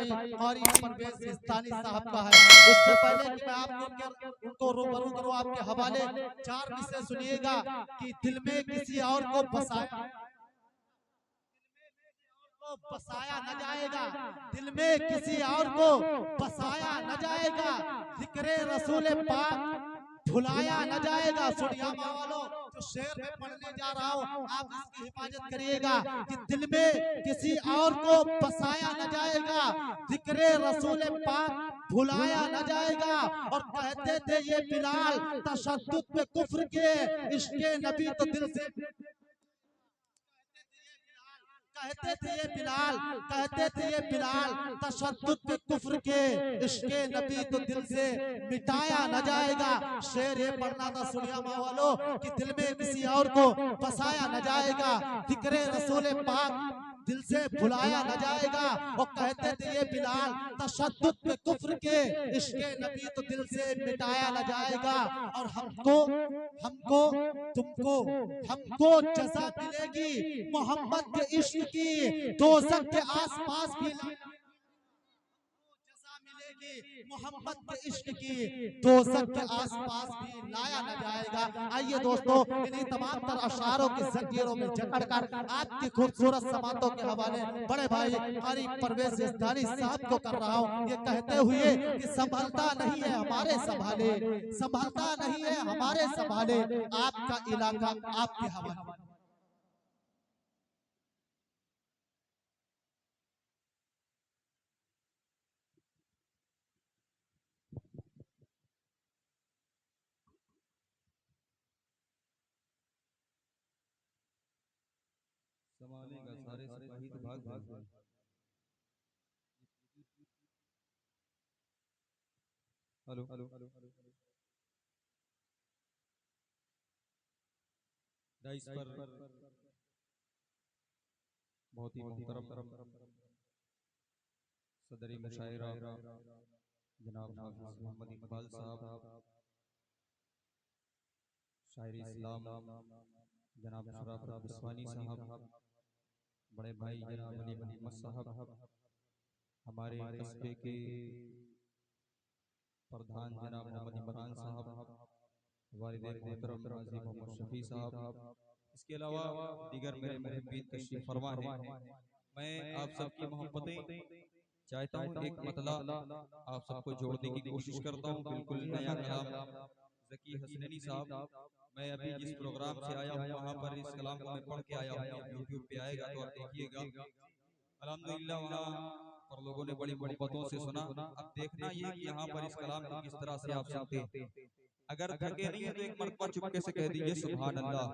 भाई क़ारी परवेज इस्तानी साहब का है। उससे पहले कि मैं आपको उनको रूबरू करूं, आपके हवाले 4 विषय सुनिएगा कि दिल में किसी और को बसाया न जाएगा, दिल में किसी और को बसाया न जाएगा, जिक्रे रसूल पाक भुलाया न जाएगा। सुनियामा वालों, जो शेर में पढ़ने जा रहा हूँ आप इसकी हिफाजत करिएगा कि दिल में किसी और को बसाया न जाएगा, जिक्रे रसूल पाक भुलाया न जाएगा। और कहते थे ये बिलाल तशद्दुद पे कुफ्र के, इश्क़े नबी तो दिल से कहते थे ये बिलाल तशद्दुद पे कुफ्र के, इश्क़े नबी तो दिल से मिटाया न जाएगा। शेर ये पढ़ना था सुनियामा वालों कि दिल में किसी और को बसाया न जाएगा, जिक्रे रसूल पाक दिल से भुलाया न जाएगा। और कहते थे ये बिलाल तशद्दुद पे कुफ्र के, इश्क़े नबी तो दिल से मिटाया न जाएगा। और हमको जज़ा मिलेगी मोहम्मद के इश्क की, दोज़ख के आसपास भी जज़ा मिलेगी मोहम्मद के इश्क की, दोज़ख के आसपास भी लाया न जाएगा। आइए दोस्तों, इन्हीं तमाम तर अशारों की ज़ंजीरों में जकड़कर आपकी खूबसूरत समातों के हवाले बड़े भाई क़ारी परवेज इस्तानी साहब को कर रहा हूँ, ये कहते हुए कि संभलता नहीं है हमारे संभाले, संभलता नहीं है हमारे संभाले, आपका इलाका आपके हवाले। संभालेगा सारे सिपाही तो भाग भाग हेलो डाइस पर बहुत ही मोहतरम सदरी मुशायरा जनाब मोहम्मद इकबाल साहब, शायरी इस्लाम जनाब शराफत बिस्वानी साहब, बड़े भाई जनाब अली मोहम्मद साहब, हमारे कस्बे के प्रधान जनाब मोहम्मद इमरान साहब, वालिद मोहतरम हाजी मोहम्मद शफी साहब, इसके अलावा दीगर मेरे मुहिब्बीन तशरीफ फरमा हैं। मैं आप सबकी मोहब्बतें चाहता हूँ, एक मतला आप सबको जोड़ने की कोशिश करता हूँ। बिल्कुल नया कलाम ज़की हसनैनी साहब, मैं अभी जिस प्रोग्राम से आया हूँ वहाँ पर इस कलाम को मैं पढ़ के आया हूँ, यूट्यूब पे आएगा तो आप देखिएगा। अल्हम्दुलिल्लाह वहाँ पर लोगों ने बड़ी मोहब्बतों से सुना। अब देखना ये कि यहाँ पर इस कलाम को किस तरह से आप सुनते हैं। अगर थके नहीं है तो एक मरतबा चुपके से कह दीजिए सुभान अल्लाह,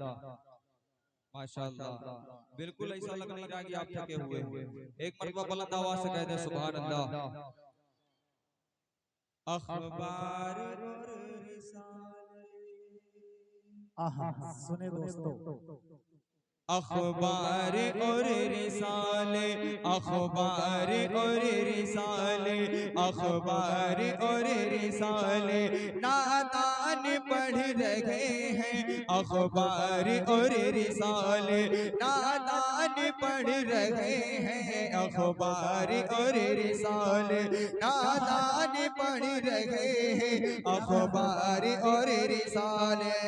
माशाअल्लाह। बिल्कुल ऐसा लग नहीं रहा कि आप थके हुए हैं। एक मरतबा बुलंद आवाज से कह दें सुभान अल्लाह। अखबार और आहा, सुने दोस्तों, अखबार और रिसाले, अखबार और रिसाले, अखबार और रिसाले नादान पढ़ रहे हैं। अखबार और रिसाले नादान पढ़ रहे हैं। अखबार और रिसाले नादान पढ़ रहे हैं। अखबार और रिसाले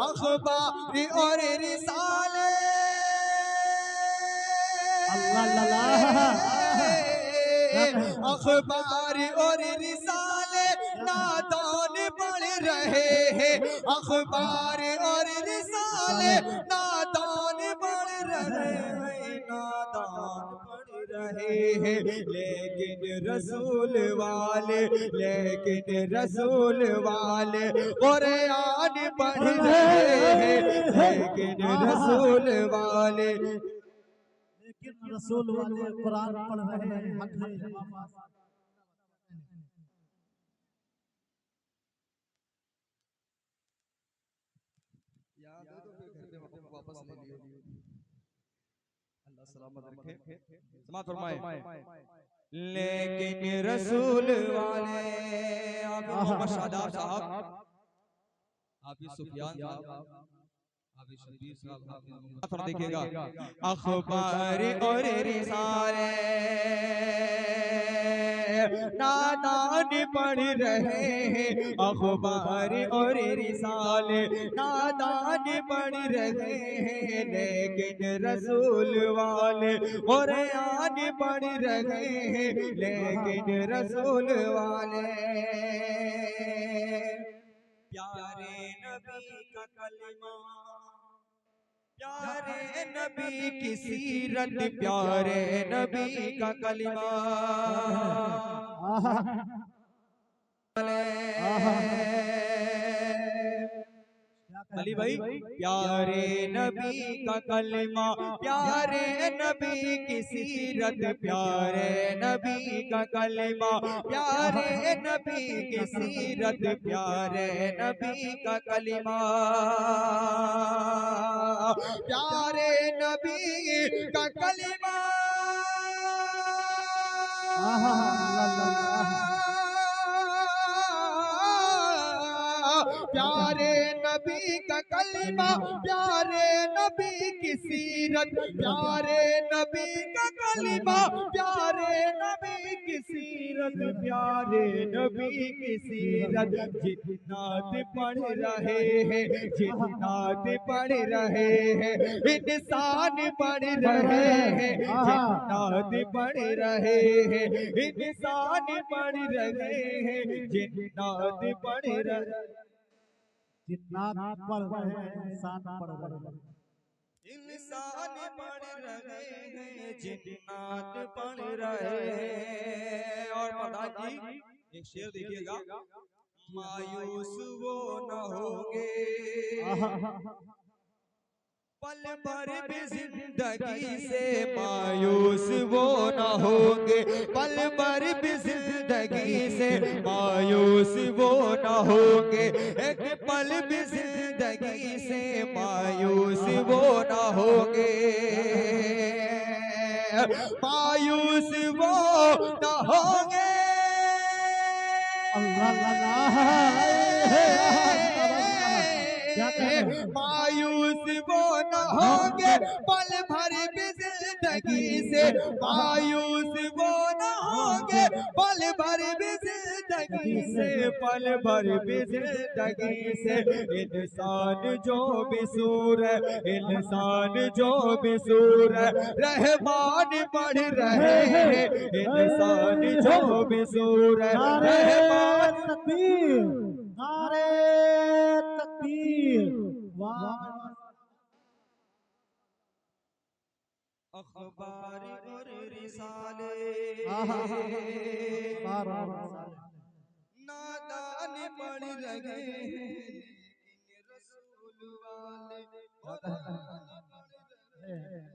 अखबार और रिसाले अखबार और रिसाले नादान पढ़ रहे हैं। अखबार और रिसाले नादान पढ़ रहे हैं, नादान पढ़ रहे हैं। लेकिन रसूल वाले, लेकिन रसूल वाले कुरान पढ़ रहे हैं। लेकिन रसूल वाले, लेकिन रसूल वाले कुरान पढ़ रहे हैं। हक है याद है तो फिर घर पे वापस ले लियो। अल्लाह सलामत रखे। समात फरमाए। लेकिन रसूल वाले आप मोहम्मद शादाब साहब, आप सुफियान साहब, थोड़ा देखिएगा। अखबार और रिसाले नादान पढ़ रहे हैं, अखबार और रिसाले नादान पढ़ रहे हैं, लेकिन रसूल वाले कुरान पढ़ रहे हैं, लेकिन रसूल वाले प्यारे नबी का कलमा, प्यारे नबी की सीरत, प्यारे नबी का कलमा अली भाई, प्यारे नबी का कलमा, प्यारे नबी की सीरत, प्यारे नबी का कलमा, प्यारे नबी की सीरत, प्यारे नबी का कलमा, प्यारे नबी का कलमा, प्यारे नबी का कलमा, प्यारे नबी की सीरत, प्यारे नबी का कलमा, प्यारे नबी की सीरत, प्यारे नबी की सीरत, जिन्नात पढ़ रहे हैं, जिन्नात पढ़ रहे हैं, इंसान पढ़ रहे हैं, जिन्नात पढ़ रहे हैं, इंसान पढ़ रहे हैं, जिन्नात पढ़ रहे, जिन्नात पढ़ रहे हैं, इंसान पढ़ रहे हैं, इंसान पढ़ रहे हैं, जिन्नात पढ़ रहे हैं। और प्रधान जी एक शेर देखिएगा, मायूस वो न होंगे पल भर भी जिंदगी से, मायूस वो न होंगे पल भर भी जिंदगी से, मायूस वो न होंगे एक पल भी जिंदगी से, मायूस वो न होंगे, मायूस वो न होंगे, मायूस वो न होंगे पल भर भी जिंदगी से, मायूस वो न होंगे पल भर भी जिंदगी से, पल भर भी जिंदगी से, इंसान जो भी सूर है, इंसान जो भी सूर है, रहमान पढ़ रहे हैं, इंसान जो भी सूर है, रहमान तकबीर, नारे तकबीर, वाह। अखबार और रिसाले नादान पढ़ रहे हैं, लेकिन रसूल वाले कुरान पढ़ रहे हैं।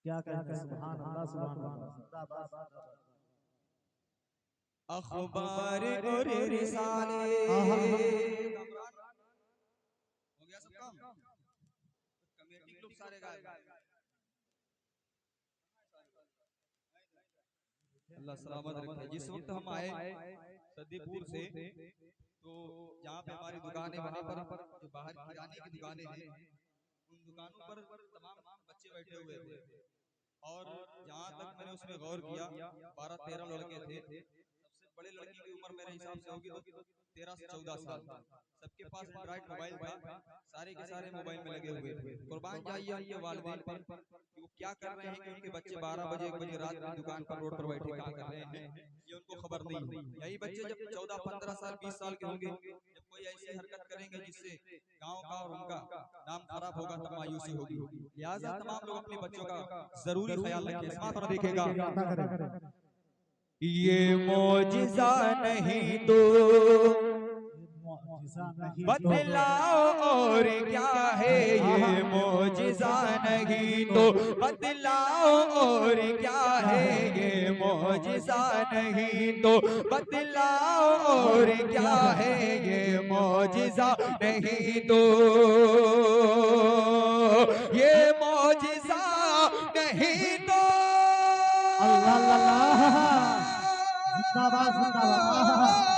क्या कहते हैं, सुभान अल्लाह, सुभान अल्लाह। अखबार और रिसाले हो गया सब काम, कमेटी लोग सारे गाए। अल्लाह सलामत रखे। जिस वक्त हम आए सदीपुर से, तो जहाँ पे हमारी दुकान है वहाँ पर जो बाहर किराने की दुकानें हैं, उन दुकानों पर तमाम बच्चे बैठे हुए थे, और जहाँ तक मैंने उसमें गौर किया 12-13 लड़के थे। सबसे बड़े लड़के की उम्र मेरे हिसाब से होगी तो 13 से 14 साल। सबके पास एंड्रॉइड मोबाइल था, सारे के सारे मोबाइल में लगे हुए थे। कुर्बान जाइए उनके वालिदैन पर कि वो क्या कर रहे हैं कि उनके बच्चे 12 बजे 1 बजे रात में दुकान पर रोड पर बैठे क्या कर रहे हैं, ये उनको खबर नहीं है। यही बच्चे जब 14-15 साल 20 साल के होंगे, जब कोई ऐसी हरकत करेंगे जिससे गांव का और उनका नाम खराब होगा, तब मायूसी होगी। लिहाजा तमाम लोग अपने बच्चों का जरूरी ख्याल रखें। इस्मात पर देखेगा, ये मौजिज़ा नहीं तो बतलाओ और क्या है ये मौजिज़ा नहीं तो बतलाओ और क्या है ये मौजिज़ा नहीं तो बतलाओ और क्या है ये मौजिज़ा नहीं तो ये मौजिज़ा नहीं तो अल्लाह अल्लाह जिंदाबाद जिंदाबाद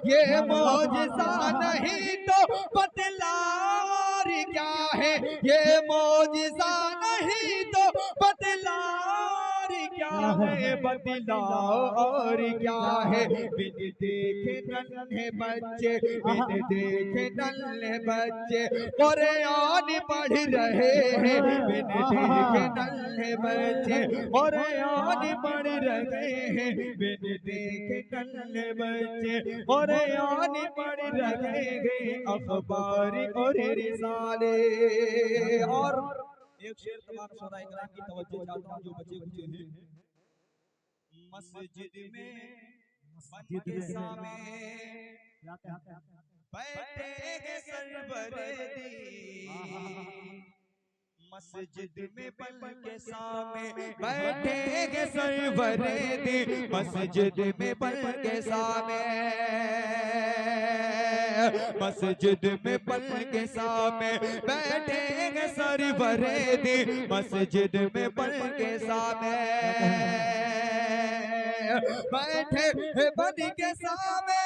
ये मौजिज़ा नहीं तो बतलार क्या है ये मौजिज़ा नहीं तो बतलार क्या है बतलाओ और क्या है बिन देखे नन्हे बच्चे बिन देखे नन्हे बच्चे कुरान पढ़ रहे हैं बिन देखे नन्हे बच्चे कुरान पढ़ रहे हैं बिन देखे नन्हे बच्चे कुरान पढ़ रहे हैं अखबार और रिसाले। और एक शेर तमाम शोराए कराम की तवज्जो चाहता हूं जो बच्चे बच्चे हैं। मस्जिद में बन के सामे बैठे सरवरे दी मस्जिद में बन के सामे बैठे सरवरे दी मस्जिद में बन के सामे मस्जिद में बन के सामे बैठे सरवरे दी मस्जिद में बन के सामे बैठे बन के सामे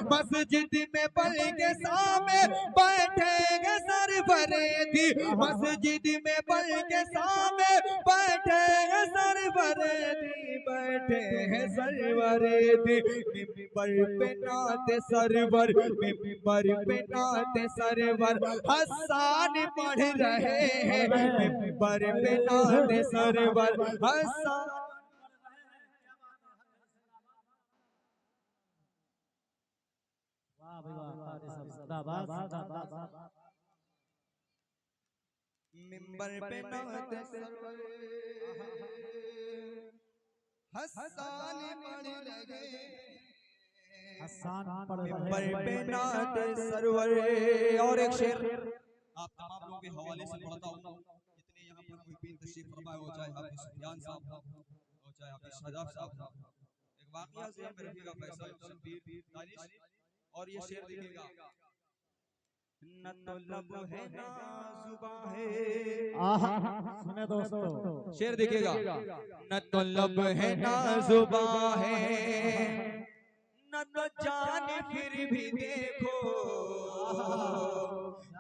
मस्जिद में बन के सामे बैठेंगे सरवरे दी मस्जिद में बन के सामे बैठेंगे सरवरे दी बैठे हैं सरवरे दी मिंबर पे नाते सरवर मिंबर पे नाते सरवर हसन पढ़ रहे हैं मिंबर पे नाते सरवर हसन मिंबर पे नाते सरवर हसन पढ़ रहे मिंबर पे नाते सरवर। और एक शेर आप तमाम लोगों के हवाले से पढ़ता हूँ जितने यहाँ पर मुहिब्बीन तशरीफ फरमाए हो चाहे हाफिज सुफियान साहब हो चाहे हाफिज शादाब साहब एक वाकया ज़हन में रखिएगा फैसल शब्बीर दानिश। और ये शेर देखिएगा न तो लब है ना जुबां है सुने दोस्तों शेर देखिएगा न तो लब है ना जुबां है न तो जान फिर भी देखो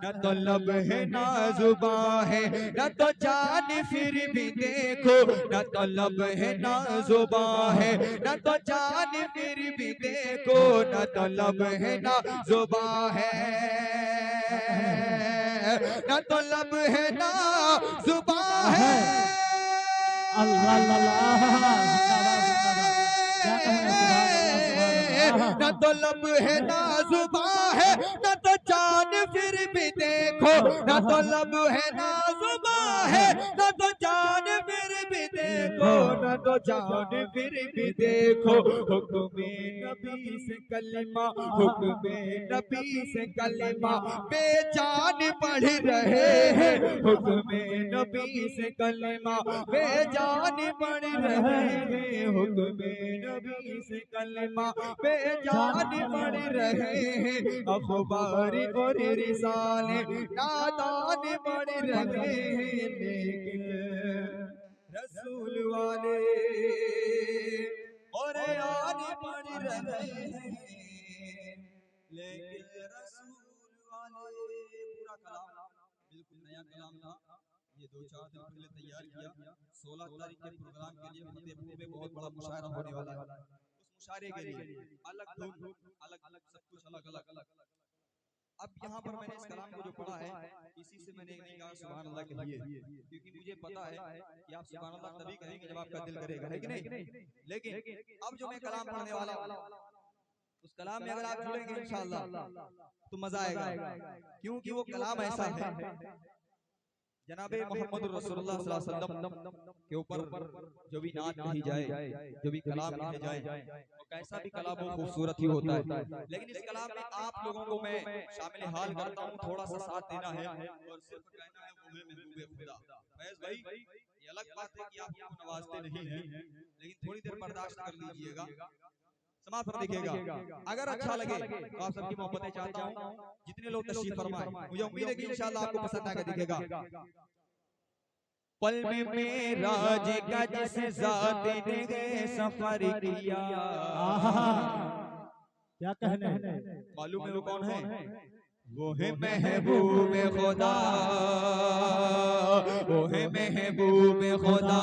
न तो लब है ना जुबां है न तो जान फिर भी देखो न तो लब है ना जुबां है न तो जान फिर भी देखो न तो लब है ना जुबां है न तो लब है ना जुबां है न तो लब है ना जुबां है न तो जान फिर भी देखो न तो लब है ना जुबां है न तो जान फिर भी देखो न तो जान फिर भी देखो हुक्म नबी से कलमा हुक्म नबी से कलमा बेजान पढ़ रहे हैं हुक्म नबी से कलमा बेजान पढ़ रहे हैं हुक्म नबी से कलमा बेजान पढ़ रहे हैं अखबार और रिसाले नादान पढ़ रहे हैं लेकिन रसूल वाले और याद पढ़ रहे हैं लेकिन रसूल वाले। पूरा कलाम बिल्कुल नया कलाम था ये 2-4 दिन पहले तैयार किया 16 तारीख के प्रोग्राम के लिए फतेहपुर में बहुत बड़ा मुशायरा होने वाला है। उस मुशायरे के लिए अलग धुन अलग अलग सब कुछ अलग अलग। अब यहाँ पर मैंने इस कलाम को जो पढ़ा है इसी से मैंने नहीं कहा सुभान अल्लाह कहिए क्योंकि मुझे पता है कि आप सुभान अल्लाह तभी कहेंगे जब आपका दिल करेगा है कि नहीं। लेकिन अब जो मैं कलाम पढ़ने वाला हूँ उस कलाम में अगर आप जुड़ेंगे इंशाअल्लाह तो मजा आएगा क्योंकि वो कलाम ऐसा है जनाबे मोहम्मद रसूलुल्लाह सल्लल्लाहु अलैहि वसल्लम के ऊपर जो भी नात कही जाए, जो भी कलाम कहे जाए, वो कैसा भी कलाम हो खूबसूरत ही होता है। लेकिन इस कलाम में आप लोगों को मैं शामिल हाल करता हूँ, थोड़ा सा साथ देना है और सिर्फ कहना है वो है महबूब खुदा। फैज भाई, ये अलग बात है कि आप उनको नवाजते नहीं हैं, लेकिन थोड़ी देर बर्दाश्त कर लीजिएगा, समाप्त पर देखिएगा। अगर अच्छा लगे तो आप सबकी मोहब्बतें चाहता हूँ, जितने लोग तशरीफ फरमाए, मुझे उम्मीद है कि इंशाअल्लाह आपको पसंद आएगा। दिखेगा पल में मेराज का जिस ज़ात ने सफर किया। क्या कहने मालूम है वो कौन है? वो है महबूब खुदा, वो है महबूब खुदा।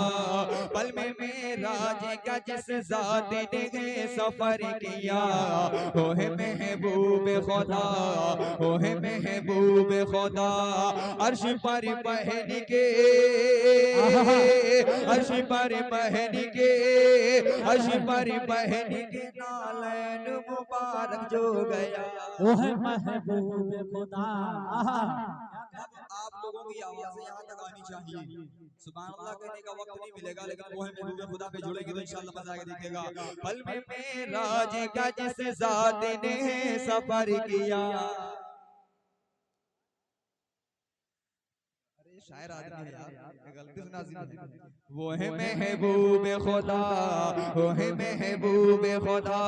पल में मेराज का जिस ज़ात ने सफर किया, वो है महबूब खुदा, वो है महबूब खुदा। अर्श पर पहन के, अर्श पर पहन के, अर्श पर पहन के नालैन मुबारक जो गया, वो है महबूब खुदा। आप लोगों की आवाज़ें यहाँ तक आनी चाहिए। सुभान अल्लाह कहने का वक्त नहीं मिलेगा, लेकिन वो है महबूब खुदा पे जुड़ेगी तो इंशाअल्लाह मजा आएगा। दिखेगा पल में मेराज का जिस ज़ात ने सफर किया। अरे शायर आदमी है यार, गलती से नाज़िम है। वो है महबूब खुदा, वो है महबूब खुदा।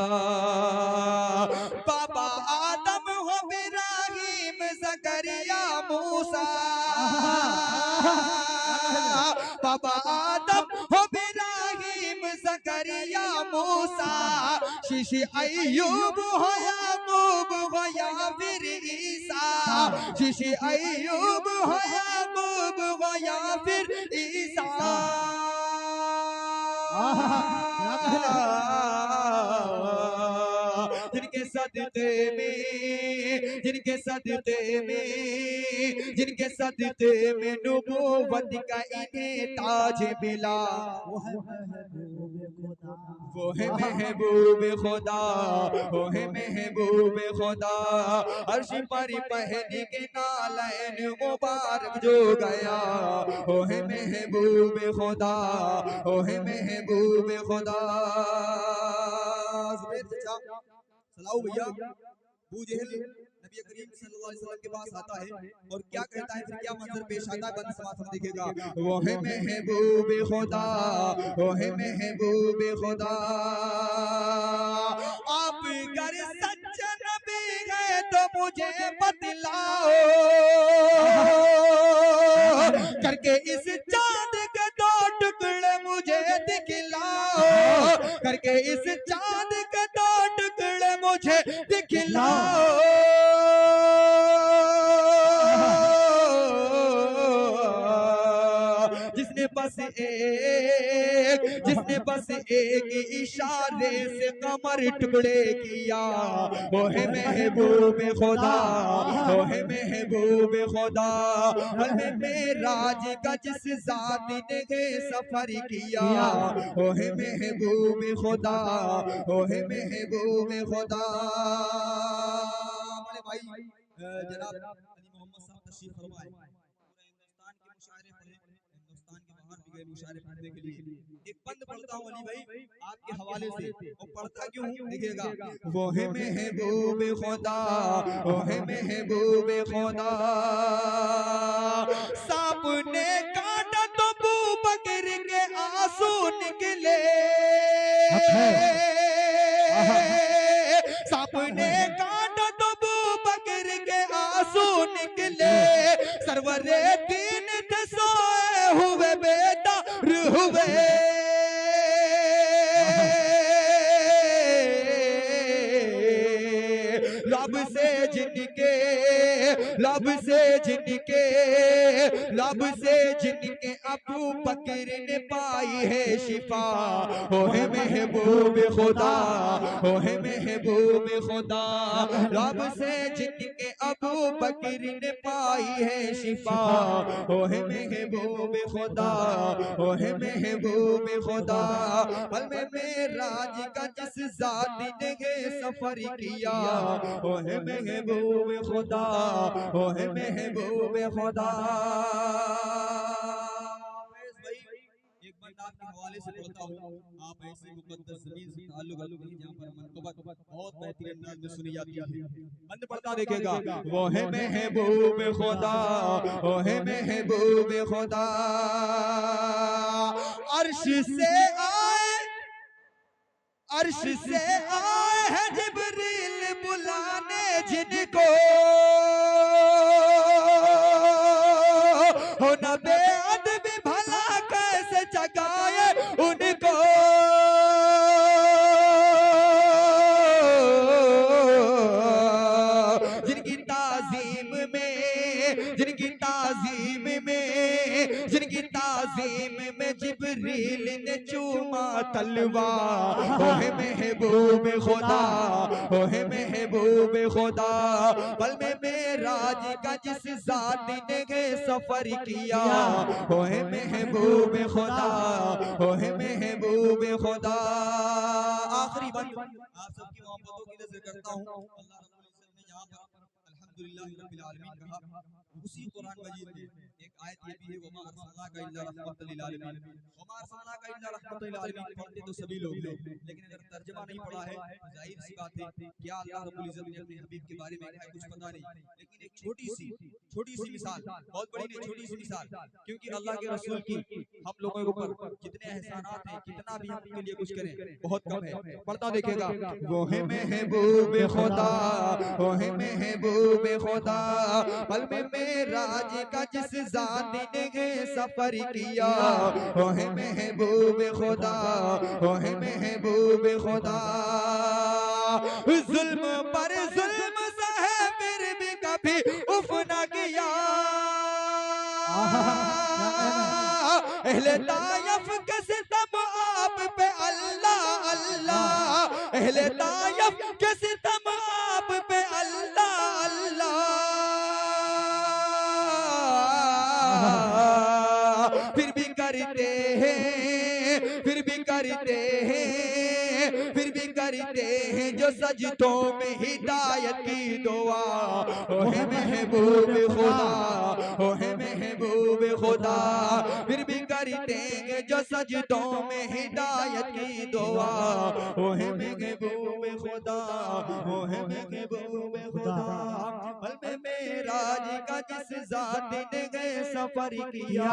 बाबा आदम हो इब्राहीम ज़करिया मूसा, बाबा आदम हो इब्राहीम ज़करिया मूसा। शीशी अय्यूब हो याकूब हो या फिर ईसा, शीशी अय्यूब हो याकूब हो या फिर ईसा। जिनके सदक़े में, जिनके सदक़े में, जिनके सदक़े में नबूवत का इन्हें ताज मिला, वो है महबूब खुदा, वो है महबूब खुदा। अर्श पर पहन के नालैन मुबारक जो गया, वो है महबूब खुदा, वो है महबूब खुदा। सलाऊ भैया, अबू जहल नबी करीम सल्लल्लाहु अलैहि वसल्लम के पास आता है और क्या कहता है, फिर क्या मंजर पेश आता है, बंद समाज में दिखेगा। वो है महबूब खुदा, वो है महबूब खुदा। आप अगर सच्चे नबी है तो मुझे बतलाओ, करके इस चांद के दो टुकड़े मुझे दिखलाओ, करके इस चांद के दो टुकड़े मुझे दिखलाओ। जिसने बस एक, जिसने बस एक इशारे से कमर टुकड़े किया, वो है महबूब खुदा, वो है महबूब खुदा। हमें मेराज का जिस ज़ात ने सफर किया, वो है महबूब खुदा, वो है महबूब खुदा। बड़े भाई जनाब अली मोहम्मद साहब तशरीफ फरमाए, पूरे हिंदुस्तान के मुशायरे पढ़े, हिंदुस्तान के बाहर भी गए मुशायरे पढ़ने के लिए। एक बंद पढ़ता हूँ अली भाई आपके हवाले से, वो पढ़ता क्यों हूँ देखिएगा। वो है महबूब खुदा, वो है महबूब खुदा। सांप ने काटा तो अबू बकर के आंसू निकले, सांप ने काटा तो अबू बकर के आंसू निकले। सरवरे दीन थे सोए हुए बेदार हुए, लब से जिनके, लब से जिनके, लब से जिनके अबू बकर ने पाई है शिफा, वो है महबूब खुदा, वो है महबूब खुदा। लब से जिनके अबू बकर ने पाई है शिफा, वो है महबूब खुदा, वो है महबूब खुदा। पल में मेराज का जिस ज़ात ने सफर किया, वो है महबूब खुदा, वो है महबूब खुदा। किताब के हवाले से पढ़ता हूँ, आप ऐसी मुकद्दस जमीन से ताल्लुक रखते हैं जहाँ पर मनक़बत बहुत बेहतरीन अंदाज में सुनी जाती है। बंद पढ़ता देखेगा, वो है महबूब खुदा, वो है महबूब खुदा, अर्श से आए, अर्श से आए हैं जिब्रील बुलाने जिनको, हो न बेअदब भला कैसे जगाए उनको, जिनकी ताजीम में, जिनकी ताजीम में, जिनकी ताजीम में जिब्रील ने चूमा तलवा, ओ है महबूब खुदा, ओ है महबूब खुदा, पल में मेराज का जिस जात ने सफर किया, ओ है महबूब खुदा, ओ है महबूब खुदा। आखिरी बात आप सबकी मोहब्बतों की नजर करता हूँ। अल्लाह रब्बुल इज्जत ने यहाँ पर अल्हम्दुलिल्लाह रब्बिल आलमीन कहा, उसी कुरान मजीद में एक आयत ये भी है, वमा अरसलनाका इल्ला रहमतल लिल आलमीन, वमा अरसलनाका इल्ला रहमतल लिल आलमीन। पढ़ते तो सभी लोग हैं, लेकिन अगर तर्जुमा नहीं पढ़ा है तो जाहिर सी बात है क्या अल्लाह रब्बुल इज्जत ने अपने हबीब के बारे में कहा है कुछ पता नहीं। लेकिन एक छोटी सी मिसाल, बहुत बड़ी नहीं, छोटी सी मिसाल, क्योंकि अल्लाह के रसूल की हम लोगों के ऊपर कितने एहसानात हैं, कितना भी हम उनके लिए कुछ करें बहुत कम है। पढ़ता देखेगा, वो है महबूब खुदा, वो है महबूब खुदा, पल में मेराज का जिस जात ने सफर किया, वो है महबूब खुदा, वो है महबूब खुदा, जुल्म पर जुल्म सहे फिर भी कभी उफ न किया, अहले तायफ के सितम आप पे अल्लाह अल्लाह, अहले तायफ के सितम आप पे अल्लाह अल्लाह, फिर भी करते हैं, फिर भी करते हैं, फिर भी करते हैं जो सजदों में हिदायत की दुआ, ओ है महबूब खुदा, ओ है महबूब खुदा, फिर भी करते हैं जो सजदों में हिदायत की दुआ, ओ है महबूब खुदा, ओ है महबूब खुदा, पल में मेराज का जिस जात ने सफर किया।